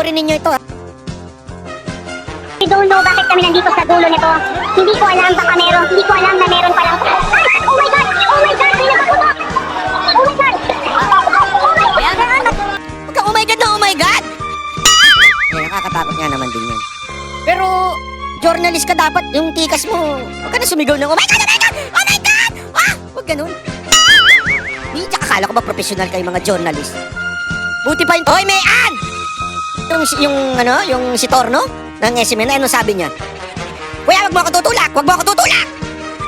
Panoorin ninyo ito. I don't know bakit kami nandito sa dulo nito. Hindi ko alam baka meron. Hindi ko alam na meron palang. Oh my God! Oh my God! May nakaputok! Oh my God! Huwag kang oh my God na oh my God! Nakakatakot nga naman din yan. Pero, journalist ka dapat, yung tikas mo, huwag ka na sumigaw ng oh my God! Oh my God! Oh my God! Ah! Huwag ganun. Hindi, tsaka akala ko ba professional kayo mga journalist? Buti pa yung, Hoy, Mayan! Yung si Torno ng SMN, ano sabi niya? Kuya, wag mo ako tutulak! Wag mo ako tutulak!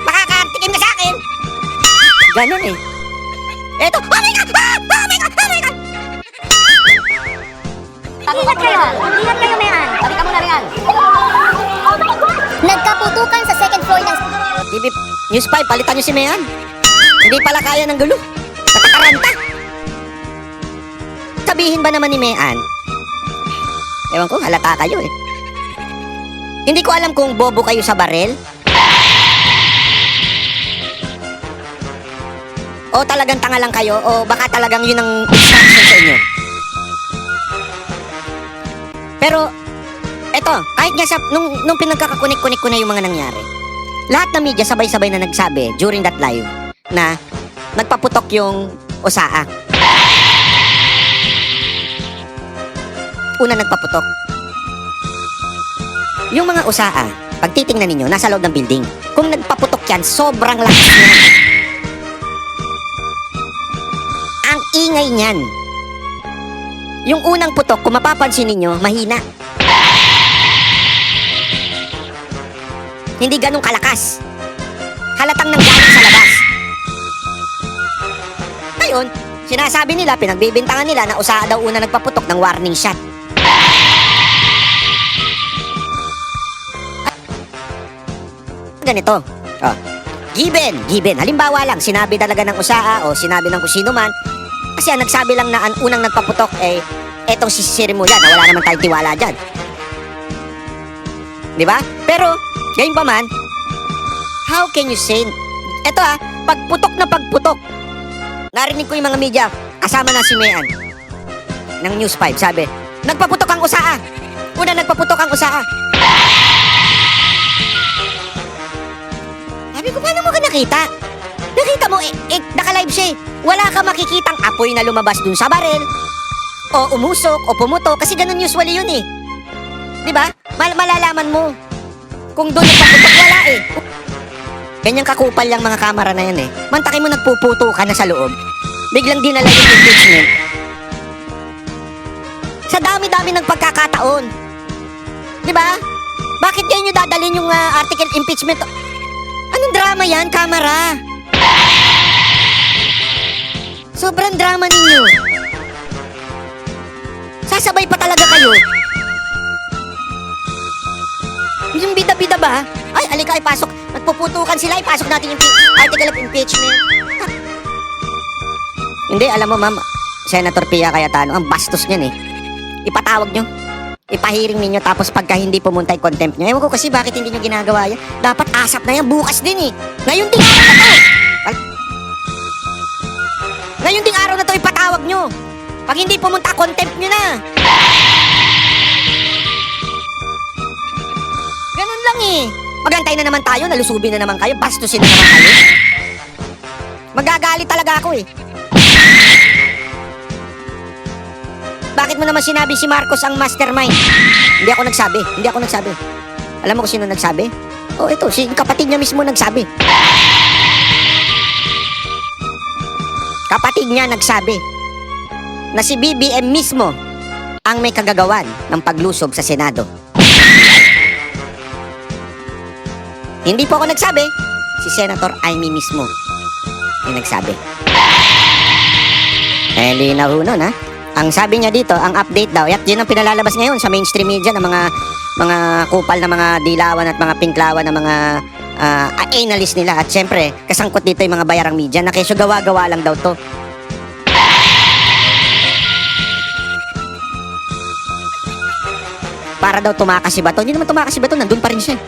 Makakatikim ka sa akin! Ganun eh. Eto, oh my God! Ah! Oh my God! Oh my God! Ingat kayo! Ingat kayo, Mayan! Sabi ka muna, Mayan! Oh my God! Nagkaputukan sa second floor ng... TV News 5, palitan niyo si Mayan. Hindi pala kaya ng gulo. Natakaranta. Sabihin ba naman ni Mayan? Ewan ko, halata kayo eh. Hindi ko alam kung bobo kayo sa barel. O talagang tanga lang kayo, o baka talagang yun ang instruction sa inyo. Pero, eto, kahit nga nung pinagkakakunik-kunik ko na yung mga nangyari, lahat ng media sabay-sabay na nagsabi during that live na nagpaputok yung Osaa. Una nagpaputok. Yung mga Osaa, pag titingnan ninyo, nasa loob ng building. Kung nagpaputok yan, sobrang lakas niyan. Ang ingay niyan. Yung unang putok, kung mapapansin ninyo, mahina. Hindi ganun kalakas. Halatang nanggaling sa labas. Ngayon, sinasabi nila, pinagbibintangan nila na Osaa daw una nagpaputok ng warning shot. Ganito. Oh. Given. Halimbawa lang, sinabi talaga ng Osaa o sinabi ng kung sino man. Kasi ang nagsabi lang na ang unang nagpaputok eh, etong si Sirimo yan, na wala naman tayong tiwala dyan. Diba? Pero, ngayon pa man, how can you say, eto pagputok na pagputok. Narinig ko yung mga media, kasama na si Mayan ng News 5, sabi, nagpaputok ang Osaa. Una nagpaputok ang Osaa. Sabi ko, paano mo ka nakita? Nakita mo, naka-live siya eh. Wala ka makikitang apoy na lumabas dun sa barel, o umusok, o pumutok, kasi ganun usually yun eh. Diba? Malalaman mo kung doon nagpaputok, wala eh. Ganyang kakupal yung mga kamera na yan eh. Mantakin mo nagpuputo ka na sa loob, biglang dinala yung impeachment. Sa dami-dami ng pagkakataon. Diba? Bakit yan nyo dadalhin yung article impeachment? Anong drama yan, kamera? Sobrang drama ninyo. Sasabay pa talaga kayo. Yung bida-bida ba? Ay, alika, ipasok. Nagpuputukan sila, ipasok natin yung article of impeachment. Hindi, alam mo ma'am, Senator Pia Cayetano, ang bastos niyan eh. Ipatawag nyo. Ipahiring ninyo, tapos pagka hindi pumunta yung contempt nyo. Ewan ko kasi bakit hindi nyo ginagawa yan. Dapat asap na yan, bukas din eh. Ngayon ding araw na to. Ngayon ding araw na to, ipatawag nyo. Pag hindi pumunta, contempt nyo na. Ganun lang eh. Magantay na naman tayo, nalusubin na naman kayo, bastusin na naman kayo. Magagalit talaga ako eh. Bakit mo naman sinabi si Marcos ang mastermind? Hindi ako nagsabi. Alam mo kung sino nagsabi? Oh, ito, si kapatid niya mismo nagsabi. Kapatid niya nagsabi na si BBM mismo ang may kagagawan ng paglusob sa Senado. Hindi po ako nagsabi, si Senator Amy mismo yung nagsabi. Linaw nun ha. Ang sabi niya dito, ang update daw, at yun ang pinalalabas ngayon sa mainstream media ng mga kupal na mga dilawan at mga pinklawan na mga analyst nila. At syempre, kasangkot dito yung mga bayarang media na kesyo gawa-gawa lang daw to. Para daw tumakas si Bato. Hindi naman tumakas si Bato, nandun pa rin siya.